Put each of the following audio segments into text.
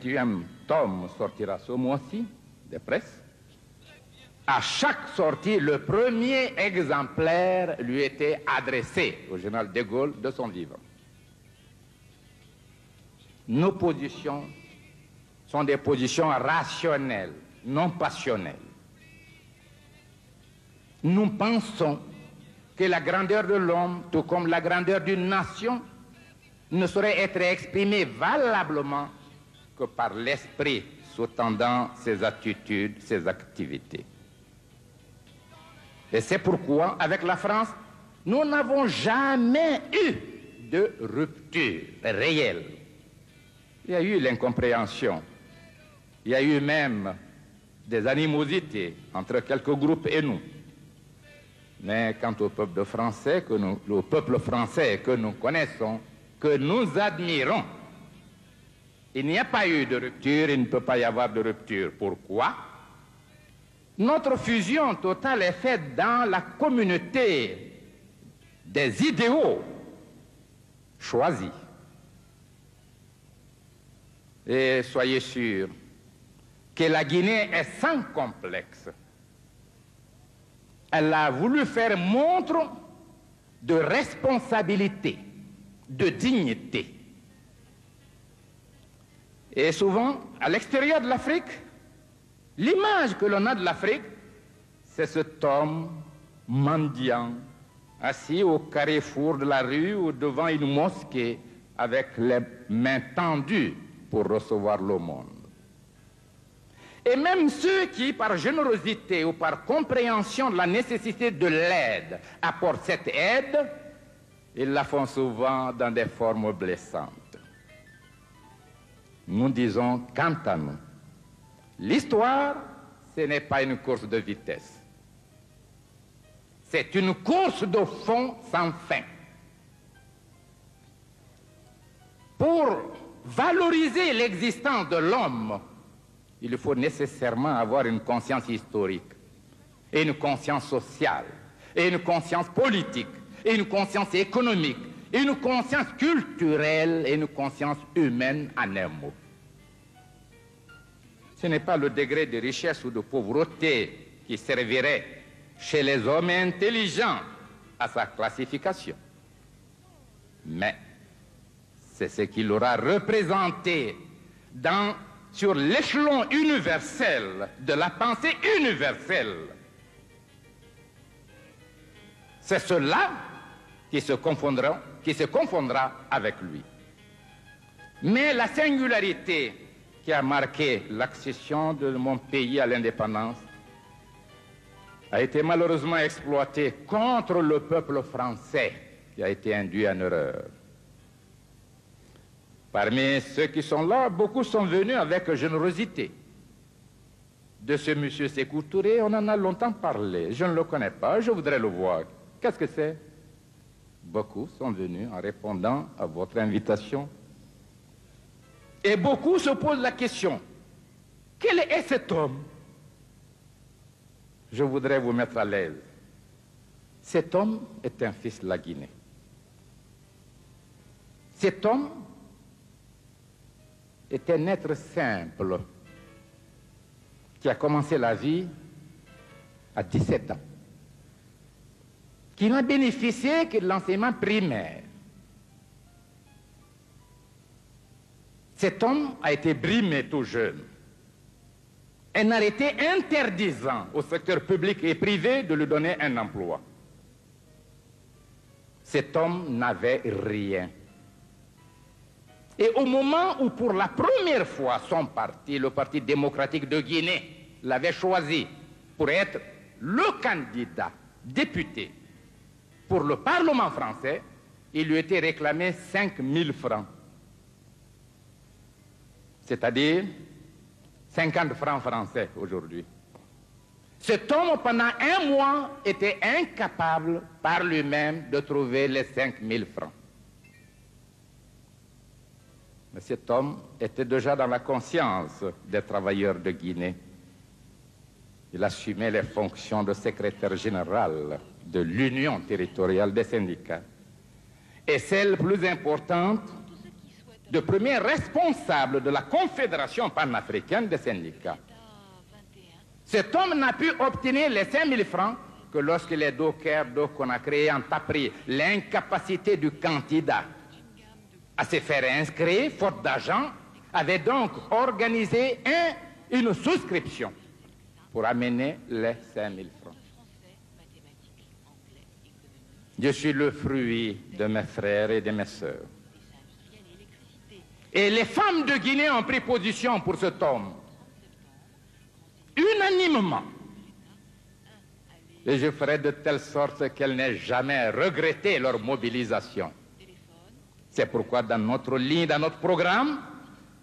20e tome sortira ce mois-ci, des presses. À chaque sortie, le premier exemplaire lui était adressé au général de Gaulle de son vivant. Nos positions sont des positions rationnelles, non passionnelles. Nous pensons que la grandeur de l'homme, tout comme la grandeur d'une nation, ne saurait être exprimée valablement que par l'esprit sous-tendant ses attitudes, ses activités. Et c'est pourquoi, avec la France, nous n'avons jamais eu de rupture réelle. Il y a eu l'incompréhension, il y a eu même des animosités entre quelques groupes et nous. Mais quant au peuple français que nous connaissons, que nous admirons, il n'y a pas eu de rupture, il ne peut pas y avoir de rupture. Pourquoi? Notre fusion totale est faite dans la communauté des idéaux choisis. Et soyez sûrs que la Guinée est sans complexe. Elle a voulu faire montre de responsabilité, de dignité. Et souvent, à l'extérieur de l'Afrique, l'image que l'on a de l'Afrique, c'est cet homme mendiant, assis au carrefour de la rue ou devant une mosquée avec les mains tendues pour recevoir l'aumône. Et même ceux qui, par générosité ou par compréhension de la nécessité de l'aide, apportent cette aide, ils la font souvent dans des formes blessantes. Nous disons, quant à nous, l'histoire, ce n'est pas une course de vitesse. C'est une course de fond sans fin. Pour valoriser l'existence de l'homme, il faut nécessairement avoir une conscience historique, et une conscience sociale, et une conscience politique, et une conscience économique, et une conscience culturelle, et une conscience humaine en un mot. Ce n'est pas le degré de richesse ou de pauvreté qui servirait chez les hommes intelligents à sa classification, mais c'est ce qu'il aura représenté sur l'échelon universel de la pensée universelle. C'est cela qui se confondra avec lui. Mais la singularité qui a marqué l'accession de mon pays à l'indépendance a été malheureusement exploitée contre le peuple français qui a été induit en erreur. Parmi ceux qui sont là, beaucoup sont venus avec générosité. De ce monsieur Sékou Touré, on en a longtemps parlé. Je ne le connais pas, je voudrais le voir. Qu'est-ce que c'est? Beaucoup sont venus en répondant à votre invitation. Et beaucoup se posent la question, quel est cet homme? Je voudrais vous mettre à l'aise. Cet homme est un fils de la Guinée. Cet homme est un être simple qui a commencé la vie à 17 ans, qui n'a bénéficié que de l'enseignement primaire. Cet homme a été brimé tout jeune. Un arrêté interdisant au secteur public et privé de lui donner un emploi. Cet homme n'avait rien. Et au moment où, pour la première fois, son parti, le Parti démocratique de Guinée, l'avait choisi pour être le candidat député pour le Parlement français, il lui était réclamé 5 000 francs. C'est-à-dire 50 francs français aujourd'hui. Cet homme, pendant un mois, était incapable par lui-même de trouver les 5 000 francs. Mais cet homme était déjà dans la conscience des travailleurs de Guinée. Il assumait les fonctions de secrétaire général de l'Union territoriale des syndicats. Et celle plus importante, de premier responsable de la Confédération panafricaine des syndicats. Cet homme n'a pu obtenir les 5 000 francs que lorsque les dockers de Conakry ont appris l'incapacité du candidat à se faire inscrire, faute d'argent, avait donc organisé une souscription pour amener les 5 000 francs. Je suis le fruit de mes frères et de mes sœurs. Et les femmes de Guinée ont pris position pour cet homme, unanimement. Et je ferai de telle sorte qu'elles n'aient jamais regretté leur mobilisation. C'est pourquoi dans notre ligne, dans notre programme,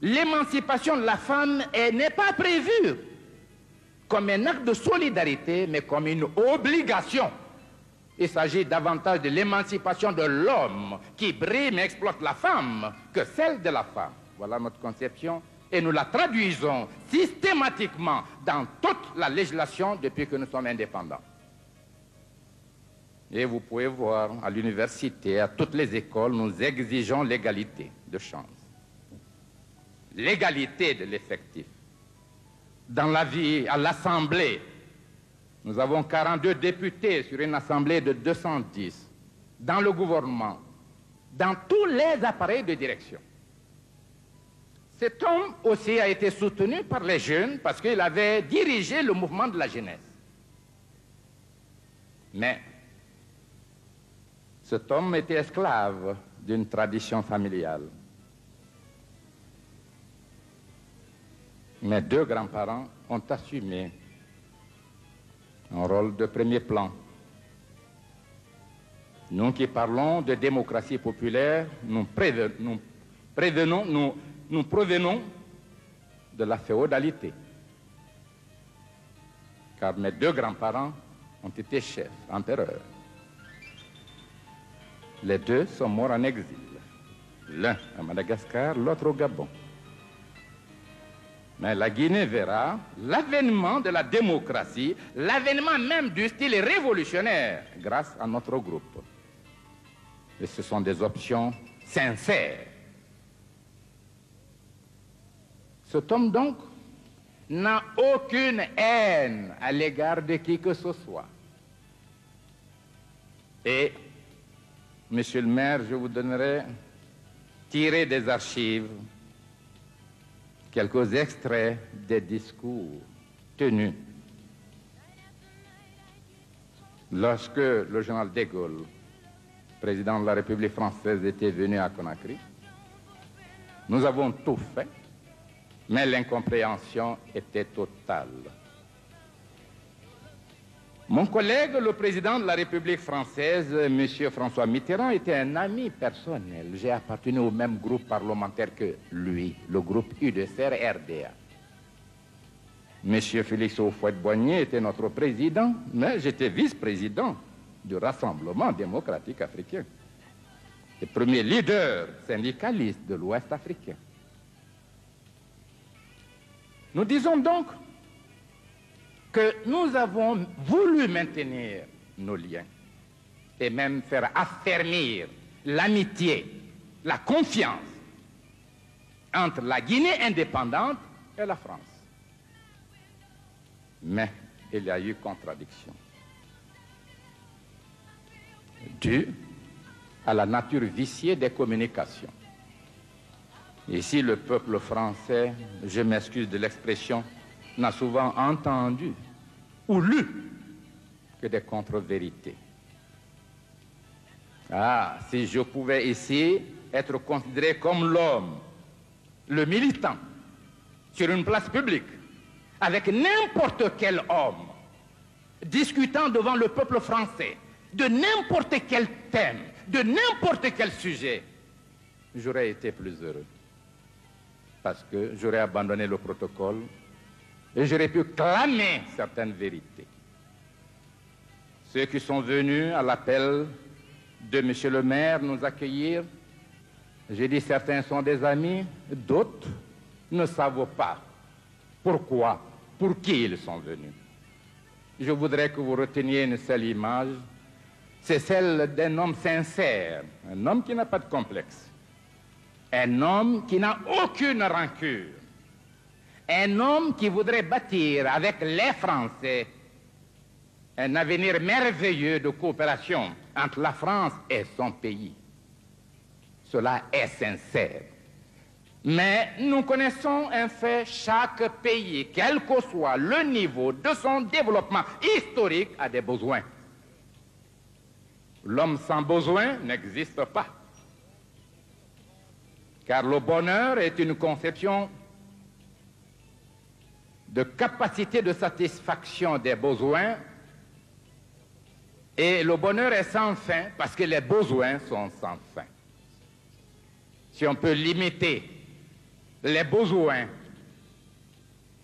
l'émancipation de la femme n'est pas prévue comme un acte de solidarité, mais comme une obligation. Il s'agit davantage de l'émancipation de l'homme qui brime et exploite la femme que celle de la femme. Voilà notre conception et nous la traduisons systématiquement dans toute la législation depuis que nous sommes indépendants. Et vous pouvez voir à l'université, à toutes les écoles, nous exigeons l'égalité de chance. L'égalité de l'effectif. Dans la vie, à l'Assemblée, nous avons 42 députés sur une assemblée de 210. Dans le gouvernement, dans tous les appareils de direction. Cet homme aussi a été soutenu par les jeunes parce qu'il avait dirigé le mouvement de la jeunesse. Mais cet homme était esclave d'une tradition familiale. Mes 2 grands-parents ont assumé un rôle de premier plan. Nous qui parlons de démocratie populaire, nous provenons de la féodalité. Car mes 2 grands-parents ont été chefs, empereurs. Les 2 sont morts en exil. L'un à Madagascar, l'autre au Gabon. Mais la Guinée verra l'avènement de la démocratie, l'avènement même du style révolutionnaire grâce à notre groupe. Et ce sont des options sincères. Cet homme donc n'a aucune haine à l'égard de qui que ce soit. Et, monsieur le maire, je vous donnerai, tiré des archives, quelques extraits des discours tenus lorsque le général de Gaulle, président de la République française, était venu à Conakry. Nous avons tout fait, mais l'incompréhension était totale. Mon collègue, le président de la République française, M. François Mitterrand, était un ami personnel. J'ai appartenu au même groupe parlementaire que lui, le groupe UDCR-RDA. M. Félix Houphouët-Boigny était notre président, mais j'étais vice-président du Rassemblement démocratique africain, le premier leader syndicaliste de l'Ouest africain. Nous disons donc que nous avons voulu maintenir nos liens et même faire affermir l'amitié, la confiance entre la Guinée indépendante et la France. Mais il y a eu contradiction due à la nature viciée des communications. Ici, le peuple français, je m'excuse de l'expression, n'a souvent entendu ou lu que des contre-vérités. Ah, si je pouvais ici être considéré comme l'homme, le militant, sur une place publique, avec n'importe quel homme, discutant devant le peuple français, de n'importe quel thème, de n'importe quel sujet, j'aurais été plus heureux. Parce que j'aurais abandonné le protocole et j'aurais pu clamer certaines vérités. Ceux qui sont venus à l'appel de M. le maire nous accueillir, j'ai dit certains sont des amis, d'autres ne savent pas pourquoi, pour qui ils sont venus. Je voudrais que vous reteniez une seule image, c'est celle d'un homme sincère, un homme qui n'a pas de complexe, un homme qui n'a aucune rancune, un homme qui voudrait bâtir avec les Français un avenir merveilleux de coopération entre la France et son pays. Cela est sincère. Mais nous connaissons un fait, chaque pays, quel que soit le niveau de son développement historique, a des besoins. L'homme sans besoin n'existe pas. Car le bonheur est une conception de capacité de satisfaction des besoins, et le bonheur est sans fin parce que les besoins sont sans fin. Si on peut limiter les besoins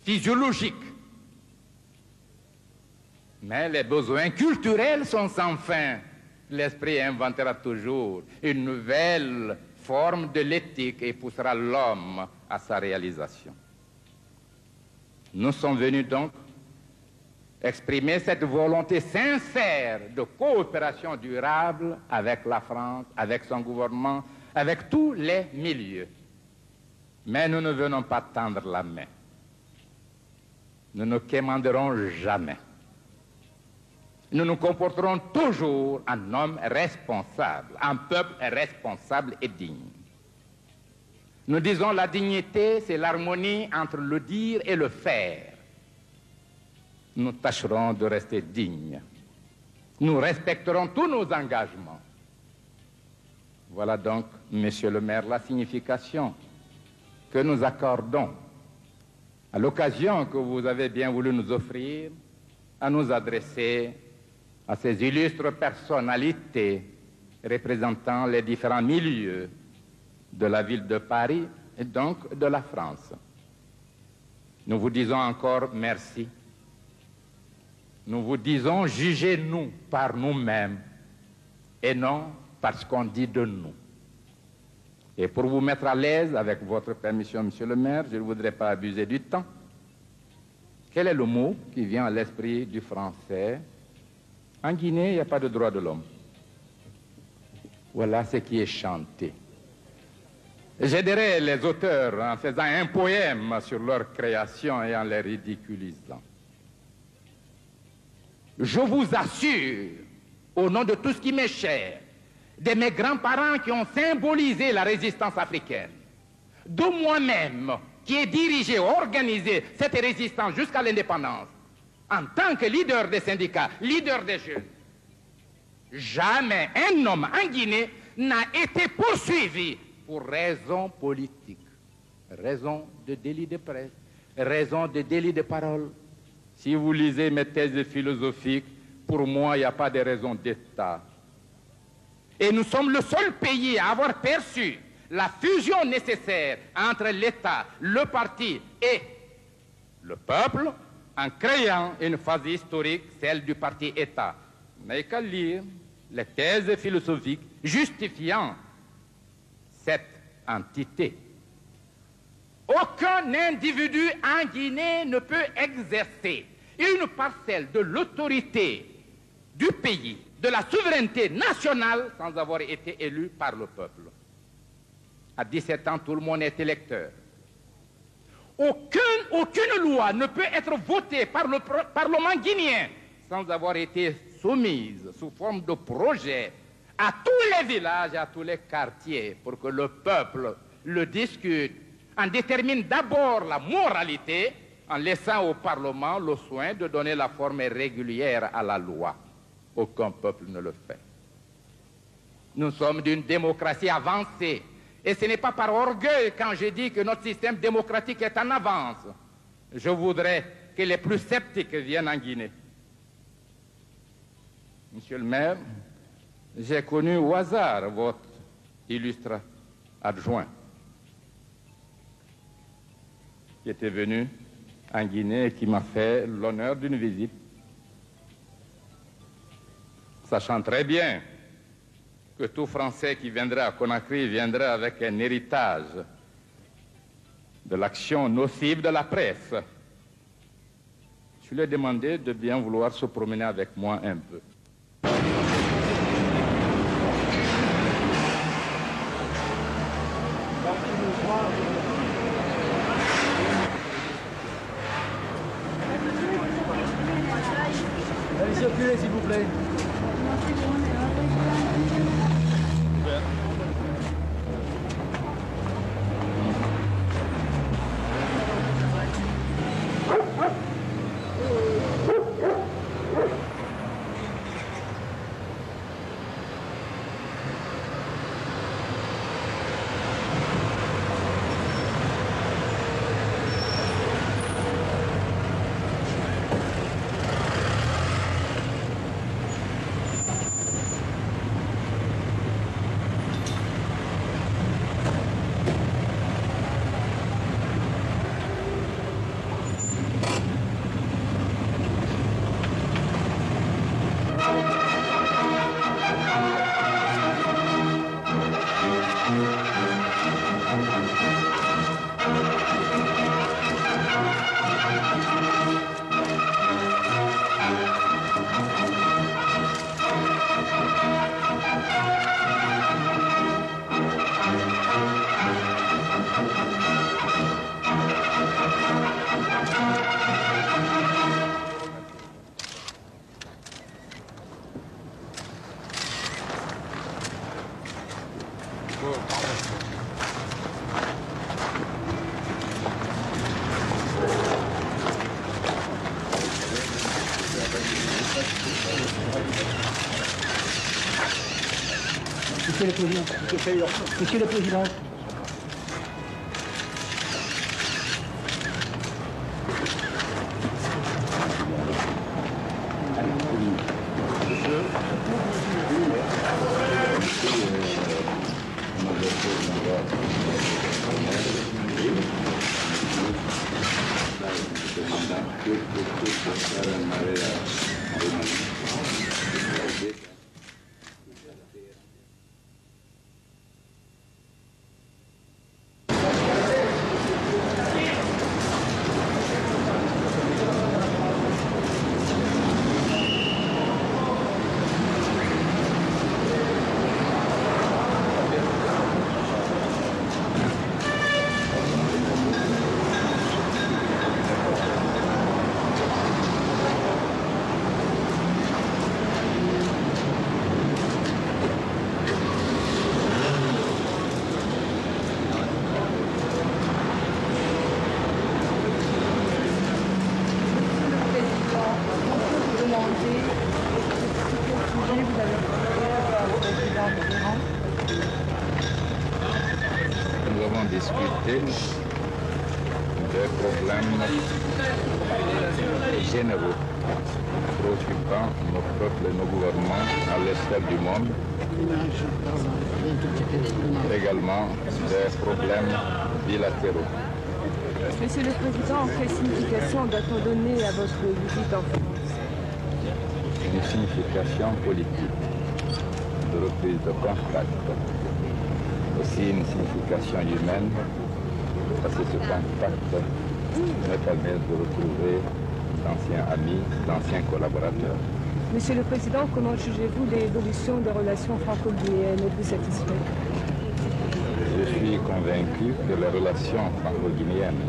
physiologiques, mais les besoins culturels sont sans fin, l'esprit inventera toujours une nouvelle forme de l'éthique et poussera l'homme à sa réalisation. Nous sommes venus donc exprimer cette volonté sincère de coopération durable avec la France, avec son gouvernement, avec tous les milieux. Mais nous ne venons pas tendre la main. Nous ne quémanderons jamais. Nous nous comporterons toujours en homme responsable, en peuple responsable et digne. Nous disons la dignité, c'est l'harmonie entre le dire et le faire. Nous tâcherons de rester dignes. Nous respecterons tous nos engagements. Voilà donc, Monsieur le maire, la signification que nous accordons à l'occasion que vous avez bien voulu nous offrir à nous adresser à ces illustres personnalités représentant les différents milieux de la ville de Paris et donc de la France. Nous vous disons encore merci. Nous vous disons, jugez-nous par nous-mêmes et non parce qu'on dit de nous. Et pour vous mettre à l'aise, avec votre permission, Monsieur le maire, je ne voudrais pas abuser du temps. Quel est le mot qui vient à l'esprit du français? En Guinée, il n'y a pas de droit de l'homme. Voilà ce qui est chanté. J'aiderai les auteurs en faisant un poème sur leur création et en les ridiculisant. Je vous assure, au nom de tout ce qui m'est cher, de mes grands-parents qui ont symbolisé la résistance africaine, de moi-même qui ai dirigé, organisé cette résistance jusqu'à l'indépendance, en tant que leader des syndicats, leader des jeunes, jamais un homme en Guinée n'a été poursuivi pour raison politique, raison de délit de presse, raison de délit de parole. Si vous lisez mes thèses philosophiques, pour moi, il n'y a pas de raison d'État. Et nous sommes le seul pays à avoir perçu la fusion nécessaire entre l'État, le parti et le peuple en créant une phase historique, celle du parti État. Vous n'avez qu'à lire les thèses philosophiques justifiant cette entité. Aucun individu en Guinée ne peut exercer une parcelle de l'autorité du pays, de la souveraineté nationale, sans avoir été élu par le peuple. À 17 ans, tout le monde est électeur. Aucune loi ne peut être votée par le Parlement guinéen sans avoir été soumise sous forme de projet à tous les villages, à tous les quartiers, pour que le peuple le discute, en détermine d'abord la moralité, en laissant au Parlement le soin de donner la forme régulière à la loi. Aucun peuple ne le fait. Nous sommes d'une démocratie avancée. Et ce n'est pas par orgueil quand je dis que notre système démocratique est en avance. Je voudrais que les plus sceptiques viennent en Guinée. Monsieur le maire, j'ai connu au hasard votre illustre adjoint qui était venu en Guinée et qui m'a fait l'honneur d'une visite, sachant très bien que tout Français qui viendrait à Conakry viendrait avec un héritage de l'action nocive de la presse. Je lui ai demandé de bien vouloir se promener avec moi un peu. plaît. Monsieur le Président, Monsieur le Président. Nous avons discuté des problèmes généraux préoccupant nos peuples et nos gouvernements à l'échelle du monde, également des problèmes bilatéraux. Monsieur le Président, quelle signification doit-on donner à votre visite en France? Une signification politique de reprise de contact, aussi une signification humaine, parce que ce contact me permet de retrouver d'anciens amis, d'anciens collaborateurs. Monsieur le Président, comment jugez-vous l'évolution des relations franco-guinéennes? Êtes-vous satisfait? Je suis convaincu que les relations franco-guinéennes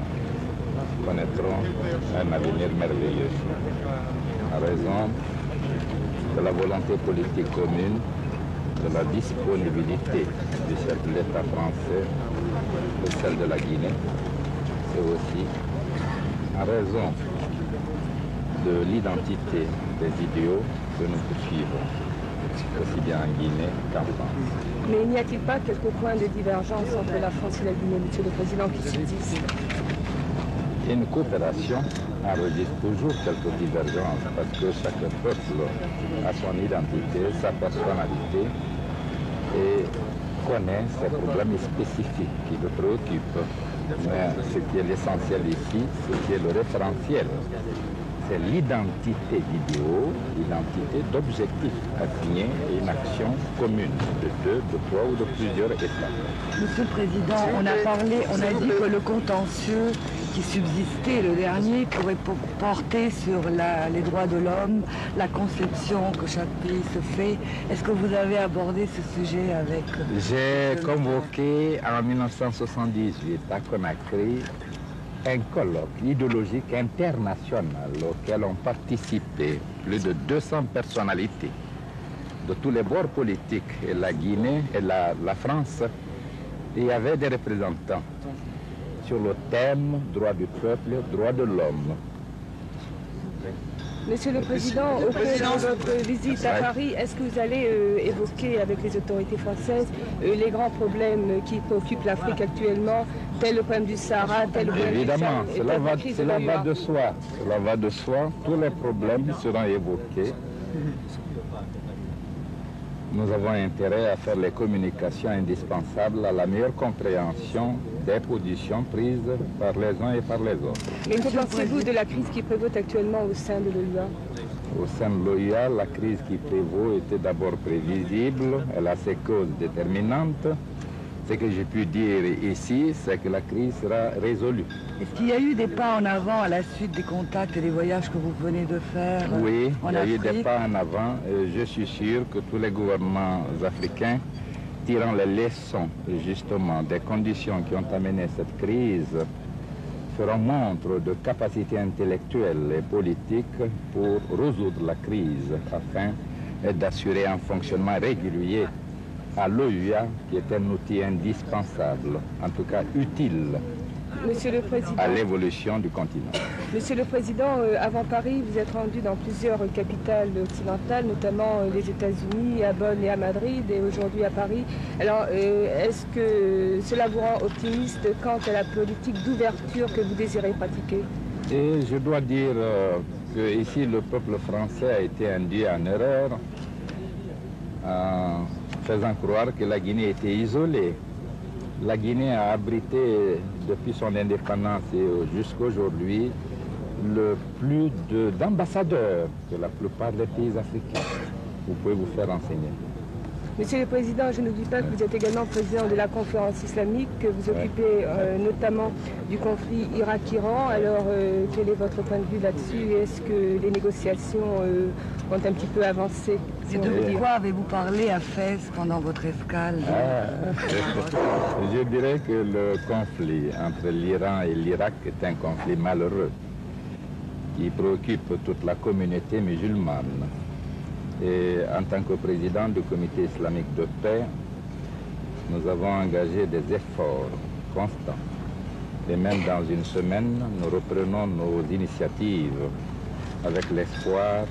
connaîtront un avenir merveilleux, à raison de la volonté politique commune, de la disponibilité du chef de l'État français, de celle de la Guinée, et aussi en raison de l'identité des idéaux que nous poursuivons, aussi bien en Guinée qu'en France. Mais n'y a-t-il pas quelques points de divergence entre la France et la Guinée, Monsieur le Président, qui subsistent? Une coopération enregistre toujours quelques divergences parce que chaque peuple a son identité, sa personnalité et connaît ses problèmes spécifiques qui le préoccupent. Mais ce qui est l'essentiel ici, ce qui est le référentiel, c'est l'identité d'idéaux, l'identité d'objectifs assignés et une action commune de deux, de trois ou de plusieurs États. Monsieur le Président, on a dit que le contentieux qui subsistait, le dernier, pourrait porter sur les droits de l'homme, la conception que chaque pays se fait. Est-ce que vous avez abordé ce sujet avec... J'ai convoqué en 1978 à Conakry un colloque idéologique international auquel ont participé plus de 200 personnalités de tous les bords politiques, et la Guinée et la France. Il y avait des représentants sur le thème droit du peuple, droit de l'homme. Monsieur le Président, au cours de votre visite à Paris, est-ce que vous allez évoquer avec les autorités françaises les grands problèmes qui préoccupent l'Afrique actuellement, tel le problème du Sahara, tel le problème Évidemment, du cela va de soi. Cela va de soi. Tous les problèmes seront évoqués. Nous avons intérêt à faire les communications indispensables à la meilleure compréhension des positions prises par les uns et par les autres. Mais que pensez-vous de la crise qui prévaut actuellement au sein de l'OUA? Au sein de l'OUA, la crise qui prévaut était d'abord prévisible, elle a ses causes déterminantes. Ce que j'ai pu dire ici, c'est que la crise sera résolue. Est-ce qu'il y a eu des pas en avant à la suite des contacts et des voyages que vous venez de faire Oui, en il y a eu Afrique? des pas en avant. Je suis sûr que tous les gouvernements africains, tirant les leçons justement des conditions qui ont amené cette crise, feront montre de capacité intellectuelle et politique pour résoudre la crise afin d'assurer un fonctionnement régulier à l'OUA, qui est un outil indispensable, en tout cas utile, Monsieur le Président, à l'évolution du continent. Monsieur le Président, avant Paris, vous êtes rendu dans plusieurs capitales occidentales, notamment les États-Unis, à Bonn et à Madrid, et aujourd'hui à Paris. Alors, est-ce que cela vous rend optimiste quant à la politique d'ouverture que vous désirez pratiquer? Et je dois dire que ici, le peuple français a été induit en erreur en faisant croire que la Guinée était isolée. La Guinée a abrité, depuis son indépendance et jusqu'à aujourd'hui, le plus d'ambassadeurs que la plupart des pays africains. Vous pouvez vous faire renseigner. Monsieur le Président, je n'oublie pas que vous êtes également président de la conférence islamique, que vous occupez notamment du conflit Irak-Iran. Alors, quel est votre point de vue là-dessus? Est-ce que les négociations ont un petit peu avancé? Et de quoi avez-vous parlé à Fès pendant votre escale? Je dirais que le conflit entre l'Iran et l'Irak est un conflit malheureux qui préoccupe toute la communauté musulmane. Et en tant que président du comité islamique de paix, nous avons engagé des efforts constants. Et même dans une semaine, nous reprenons nos initiatives avec l'espoir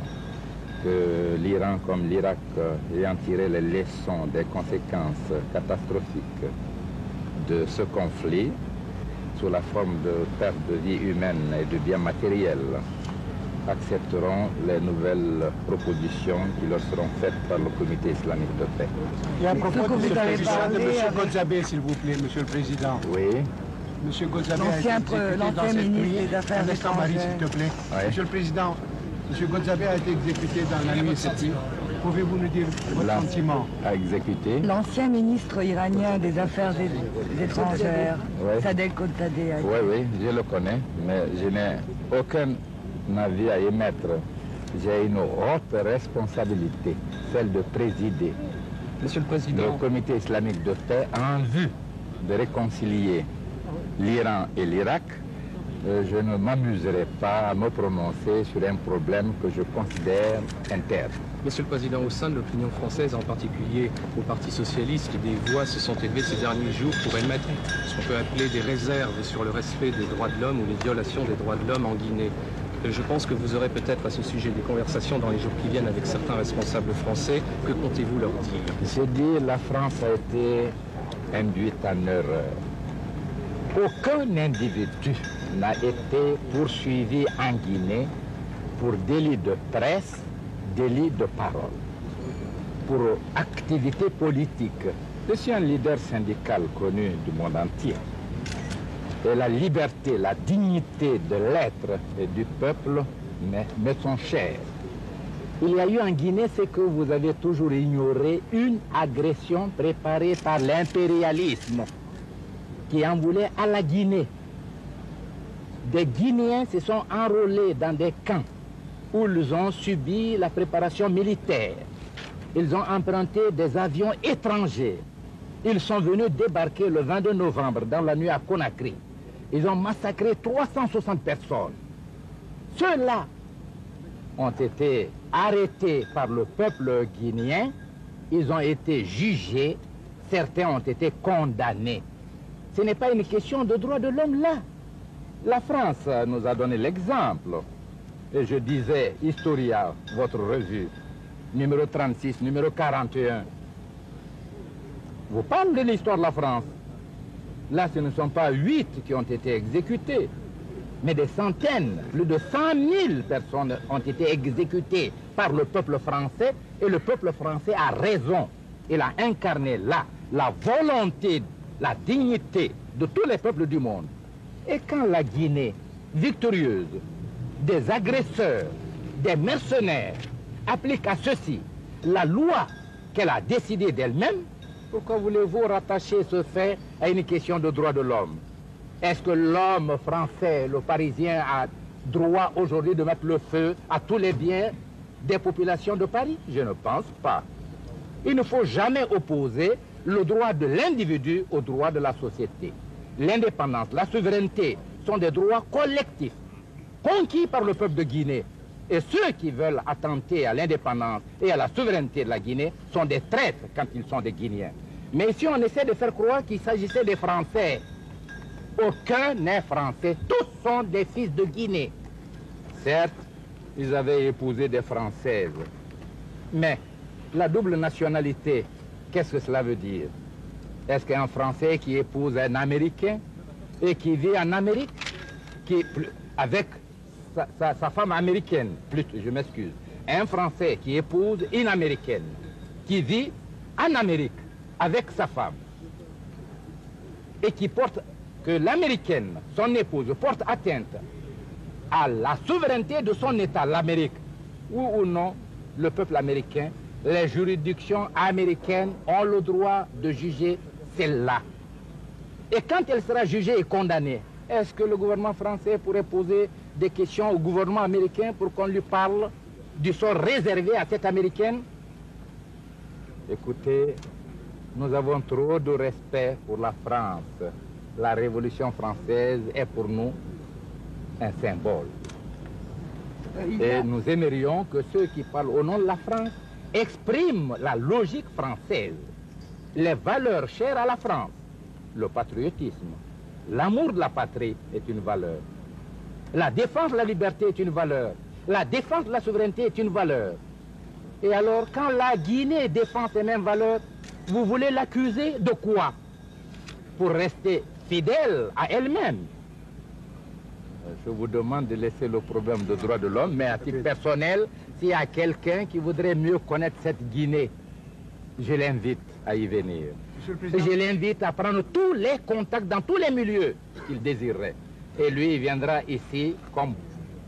que l'Iran comme l'Irak, ayant tiré les leçons des conséquences catastrophiques de ce conflit, sous la forme de perte de vie humaine et de biens matériels, accepteront les nouvelles propositions qui leur seront faites par le comité islamique de paix. Et à propos de vous avez M. parlé Godzabé, s'il vous plaît, Monsieur le Président. Oui. M. Godzabé a été L'ancien exécuté dans ministre cette nuit. des Affaires Un instant, Marie, étrangères. s'il te plaît. Oui. Monsieur le Président, M. Godzabé a été exécuté dans la nuit cette nuit. Pouvez-vous nous dire votre sentiment? À exécuter. L'ancien ministre iranien des Affaires étrangères, Ouais. Sadegh Khalilzadeh, a été... Oui, je le connais, mais je n'ai aucun avis à émettre. J'ai une haute responsabilité, celle de présider Monsieur le le Président, comité islamique de paix en vue de réconcilier l'Iran et l'Irak. Je ne m'amuserai pas à me prononcer sur un problème que je considère interne. Monsieur le Président, au sein de l'opinion française, en particulier au Parti socialiste, des voix se sont élevées ces derniers jours pour émettre ce qu'on peut appeler des réserves sur le respect des droits de l'homme ou les violations des droits de l'homme en Guinée. Je pense que vous aurez peut-être à ce sujet des conversations dans les jours qui viennent avec certains responsables français. Que comptez-vous leur dire? J'ai dit la France a été induite en erreur. Aucun individu n'a été poursuivi en Guinée pour délit de presse, délit de parole, pour activité politique. Je suis un leader syndical connu du monde entier. Et la liberté, la dignité de l'être et du peuple me sont chères. Il y a eu en Guinée ce que vous avez toujours ignoré, une agression préparée par l'impérialisme qui en voulait à la Guinée. Des Guinéens se sont enrôlés dans des camps où ils ont subi la préparation militaire. Ils ont emprunté des avions étrangers. Ils sont venus débarquer le 22 novembre dans la nuit à Conakry. Ils ont massacré 360 personnes. Ceux-là ont été arrêtés par le peuple guinéen. Ils ont été jugés. Certains ont été condamnés. Ce n'est pas une question de droits de l'homme là. La France nous a donné l'exemple. Et je disais, Historia, votre revue, numéro 36, numéro 41, vous parlez de l'histoire de la France. Là, ce ne sont pas 8 qui ont été exécutés, mais des centaines, plus de 100 000 personnes ont été exécutées par le peuple français, et le peuple français a raison. Il a incarné là la volonté, la dignité de tous les peuples du monde. Et quand la Guinée, victorieuse, des agresseurs, des mercenaires, applique à ceci la loi qu'elle a décidée d'elle-même, pourquoi voulez-vous rattacher ce fait à une question de droits de l'homme? Est-ce que l'homme français, le Parisien, a droit aujourd'hui de mettre le feu à tous les biens des populations de Paris? Je ne pense pas. Il ne faut jamais opposer le droit de l'individu au droit de la société. L'indépendance, la souveraineté sont des droits collectifs, conquis par le peuple de Guinée. Et ceux qui veulent attenter à l'indépendance et à la souveraineté de la Guinée sont des traîtres quand ils sont des Guinéens. Mais ici, on essaie de faire croire qu'il s'agissait des Français. Aucun n'est français. Tous sont des fils de Guinée. Certes, ils avaient épousé des Françaises. Mais la double nationalité, qu'est-ce que cela veut dire? Est-ce qu'un Français qui épouse un Américain et qui vit en Amérique, avec sa femme américaine, plutôt, je m'excuse, un Français qui épouse une Américaine, qui vit en Amérique avec sa femme, et qui porte, que l'Américaine, son épouse, porte atteinte à la souveraineté de son État, l'Amérique, ou non, le peuple américain, les juridictions américaines ont le droit de juger celle-là. Et quand elle sera jugée et condamnée, est-ce que le gouvernement français pourrait poser des questions au gouvernement américain pour qu'on lui parle du sort réservé à cette Américaine? Écoutez, nous avons trop de respect pour la France. La Révolution française est pour nous un symbole. Et nous aimerions que ceux qui parlent au nom de la France expriment la logique française, les valeurs chères à la France, le patriotisme. L'amour de la patrie est une valeur. La défense de la liberté est une valeur. La défense de la souveraineté est une valeur. Et alors, quand la Guinée défend ces mêmes valeurs, vous voulez l'accuser de quoi? Pour rester fidèle à elle-même. Je vous demande de laisser le problème de droits de l'homme, mais à titre personnel, s'il y a quelqu'un qui voudrait mieux connaître cette Guinée, je l'invite à y venir. Je l'invite à prendre tous les contacts dans tous les milieux qu'il désirerait. Et lui, il viendra ici comme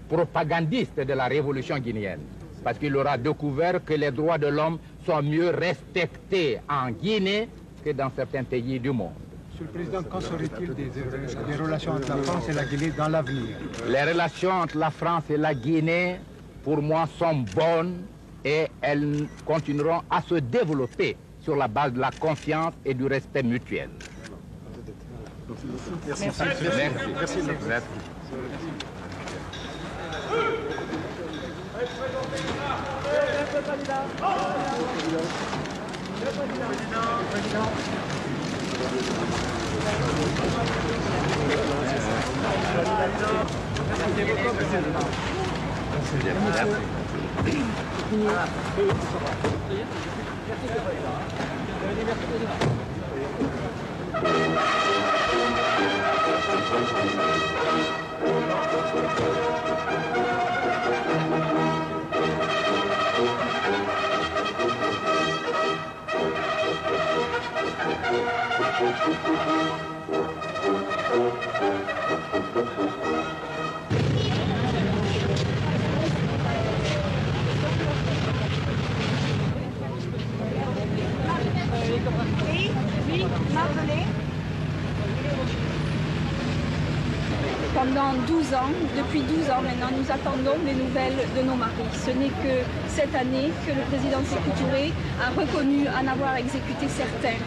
propagandiste de la révolution guinéenne. Parce qu'il aura découvert que les droits de l'homme sont mieux respectés en Guinée que dans certains pays du monde. Monsieur le Président, qu'en serait-il des relations entre la France et la Guinée dans l'avenir? Les relations entre la France et la Guinée, pour moi, sont bonnes et elles continueront à se développer sur la base de la confiance et du respect mutuel. Merci. Merci. Merci. Pendant 12 ans, depuis 12 ans maintenant, nous attendons des nouvelles de nos maris. Ce n'est que cette année que le président Sékou Touré a reconnu en avoir exécuté certains.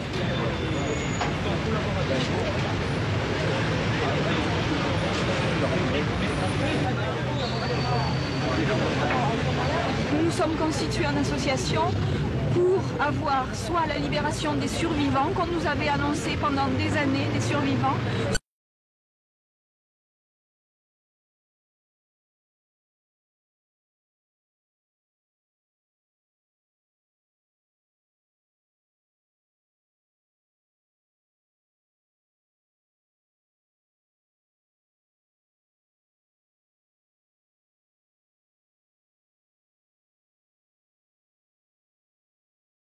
Nous nous sommes constitués en association pour avoir soit la libération des survivants, qu'on nous avait annoncé pendant des années, des survivants,